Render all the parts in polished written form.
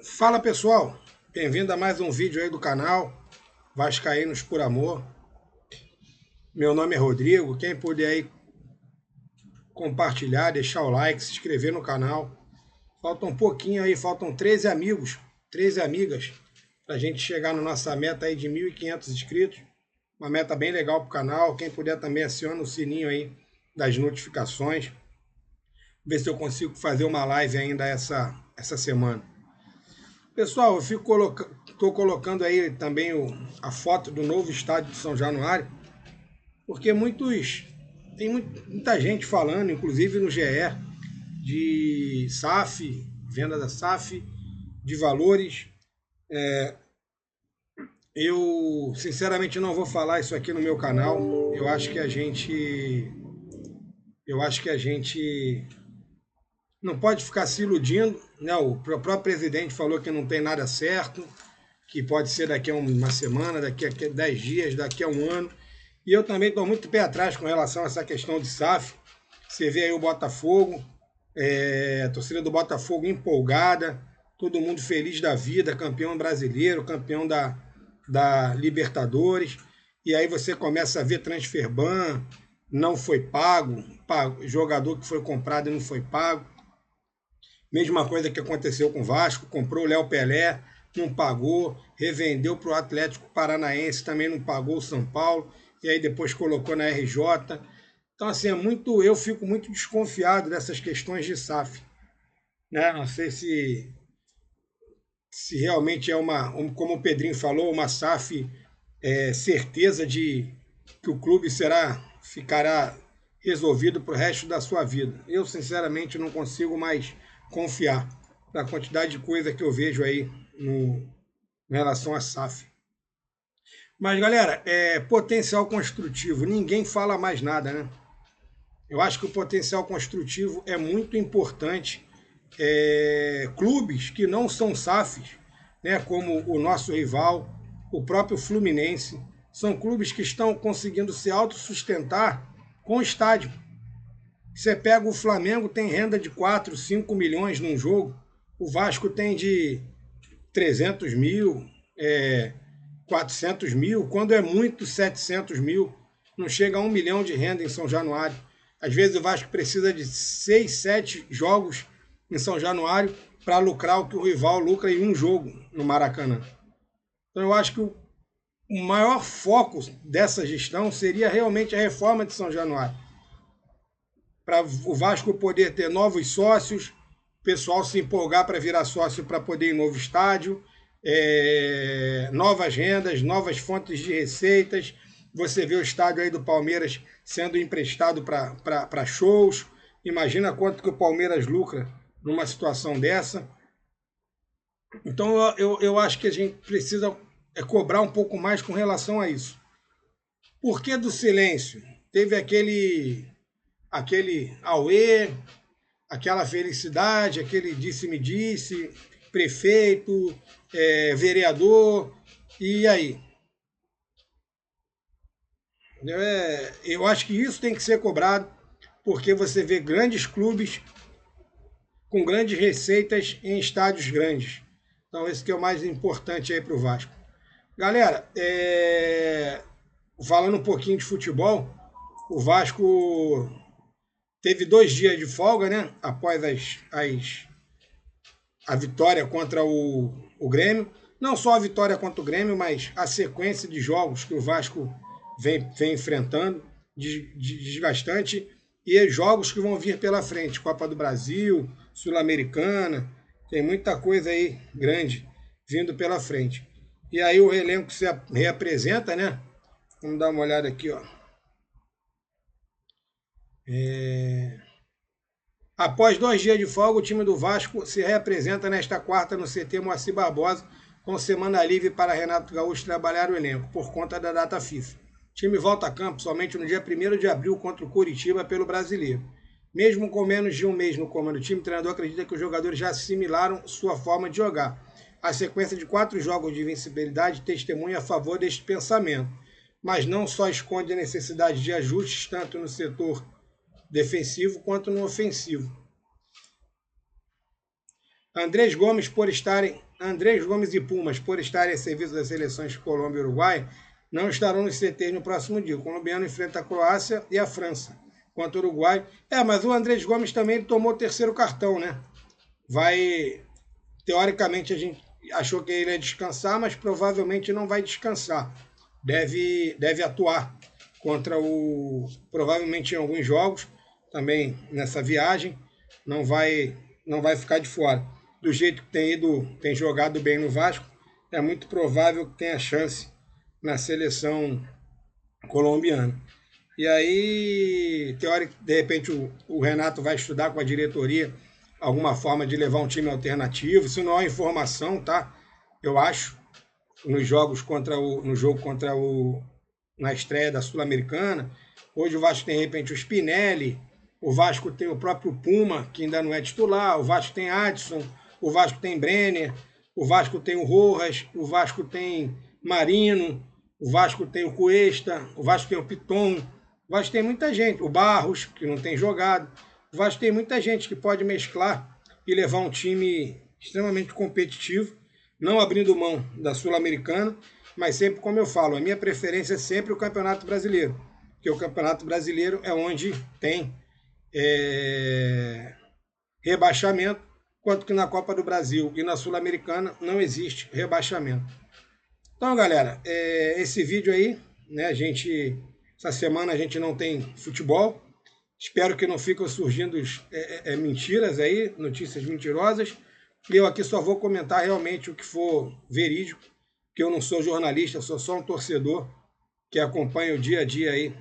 Fala pessoal, bem-vindo a mais um vídeo aí do canal Vascaínos por Amor. Meu nome é Rodrigo, quem puder aí compartilhar, deixar o like, se inscrever no canal. Falta um pouquinho aí, faltam 13 amigos, 13 amigas, pra gente chegar na nossa meta aí de 1.500 inscritos. Uma meta bem legal pro canal, quem puder também aciona o sininho aí das notificações. Ver se eu consigo fazer uma live ainda essa semana. Pessoal, eu estou colocando aí também a foto do novo estádio de São Januário, porque tem muita gente falando, inclusive no GE, de SAF, venda da SAF, de valores. Eu, sinceramente, não vou falar isso aqui no meu canal. Eu acho que a gente não pode ficar se iludindo, né? O próprio presidente falou que não tem nada certo, que pode ser daqui a uma semana, daqui a 10 dias, daqui a um ano. E eu também estou muito pé atrás com relação a essa questão de SAF. Você vê aí o Botafogo, a torcida do Botafogo empolgada, todo mundo feliz da vida, campeão brasileiro, campeão da Libertadores. E aí você começa a ver transfer ban, não foi pago, jogador que foi comprado e não foi pago. Mesma coisa que aconteceu com o Vasco, comprou o Léo Pelé, não pagou, revendeu para o Atlético Paranaense, também não pagou o São Paulo, e aí depois colocou na RJ. Então, assim, eu fico muito desconfiado dessas questões de SAF. Né? Não sei se realmente é como o Pedrinho falou, uma SAF certeza de que o clube ficará resolvido para o resto da sua vida. Eu, sinceramente, não consigo mais confiar na quantidade de coisa que eu vejo aí em relação à SAF. Mas, galera, potencial construtivo. Ninguém fala mais nada, né? Eu acho que o potencial construtivo é muito importante. Clubes que não são SAFs, né, como o nosso rival, o próprio Fluminense, são clubes que estão conseguindo se autossustentar com o estádio. Você pega o Flamengo, tem renda de 4, 5 milhões num jogo, o Vasco tem de 300 mil, 400 mil, quando é muito 700 mil, não chega a 1 milhão de renda em São Januário. Às vezes o Vasco precisa de 6, 7 jogos em São Januário para lucrar o que o rival lucra em um jogo no Maracanã. Então eu acho que o maior foco dessa gestão seria realmente a reforma de São Januário. Para o Vasco poder ter novos sócios, o pessoal se empolgar para virar sócio para poder ir em novo estádio, novas rendas, novas fontes de receitas. Você vê o estádio aí do Palmeiras sendo emprestado para shows. Imagina quanto que o Palmeiras lucra numa situação dessa. Então eu acho que a gente precisa cobrar um pouco mais com relação a isso. Por que do silêncio? Teve aquele auê, aquela felicidade, aquele disse-me-disse, prefeito, vereador, e aí? Eu acho que isso tem que ser cobrado, porque você vê grandes clubes com grandes receitas em estádios grandes. Então esse que é o mais importante aí para o Vasco. Galera, falando um pouquinho de futebol, o Vasco teve 2 dias de folga, né? Após a vitória contra o Grêmio. Não só a vitória contra o Grêmio, mas a sequência de jogos que o Vasco vem enfrentando, desgastante, e jogos que vão vir pela frente. Copa do Brasil, Sul-Americana, tem muita coisa aí grande vindo pela frente. E aí o elenco se reapresenta, né? Vamos dar uma olhada aqui, ó. Após 2 dias de folga, o time do Vasco se reapresenta nesta quarta no CT Moacir Barbosa, com semana livre para Renato Gaúcho trabalhar o elenco, por conta da data FIFA. O time volta a campo somente no dia 1º de abril contra o Coritiba pelo Brasileiro. Mesmo com menos de um mês no comando do time, o treinador acredita que os jogadores já assimilaram sua forma de jogar. A sequência de 4 jogos de invencibilidade testemunha a favor deste pensamento, mas não só esconde a necessidade de ajustes tanto no setor defensivo quanto no ofensivo. Andrés Gomes e Pumas, por estarem a serviço das seleções de Colômbia e Uruguai, não estarão nos CTs no próximo dia. O colombiano enfrenta a Croácia e a França, contra o Uruguai. Mas o Andrés Gomes também tomou o terceiro cartão, né? Teoricamente, a gente achou que ele ia descansar, mas provavelmente não vai descansar. Deve atuar provavelmente em alguns jogos, também nessa viagem, não vai ficar de fora. Do jeito que tem jogado bem no Vasco, é muito provável que tenha chance na seleção colombiana. E aí, de repente, o Renato vai estudar com a diretoria alguma forma de levar um time alternativo. Isso não é informação, tá? Eu acho, no jogo na estreia da Sul-Americana. Hoje o Vasco tem, de repente, o Spinelli, o Vasco tem o próprio Puma, que ainda não é titular, o Vasco tem Adson, o Vasco tem Brenner, o Vasco tem o Rojas, o Vasco tem Marino, o Vasco tem o Cuesta, o Vasco tem o Piton, o Vasco tem muita gente, o Barros, que não tem jogado, o Vasco tem muita gente que pode mesclar e levar um time extremamente competitivo, não abrindo mão da Sul-Americana, mas sempre, como eu falo, a minha preferência é sempre o Campeonato Brasileiro, porque o Campeonato Brasileiro é onde tem rebaixamento, enquanto que na Copa do Brasil e na Sul-Americana não existe rebaixamento. Então, galera, esse vídeo aí, né, essa semana a gente não tem futebol, espero que não fiquem surgindo mentiras aí, notícias mentirosas, e eu aqui só vou comentar realmente o que for verídico, porque eu não sou jornalista, sou só um torcedor que acompanha o dia a dia aí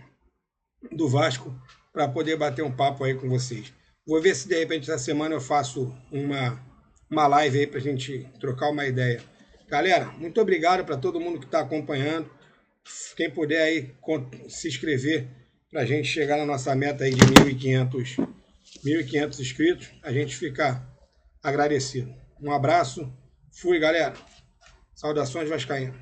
do Vasco para poder bater um papo aí com vocês. Vou ver se de repente essa semana eu faço uma live aí para a gente trocar uma ideia. Galera, muito obrigado para todo mundo que está acompanhando. Quem puder aí se inscrever para a gente chegar na nossa meta aí de 1.500 inscritos, a gente fica agradecido. Um abraço, fui galera. Saudações vascaínas.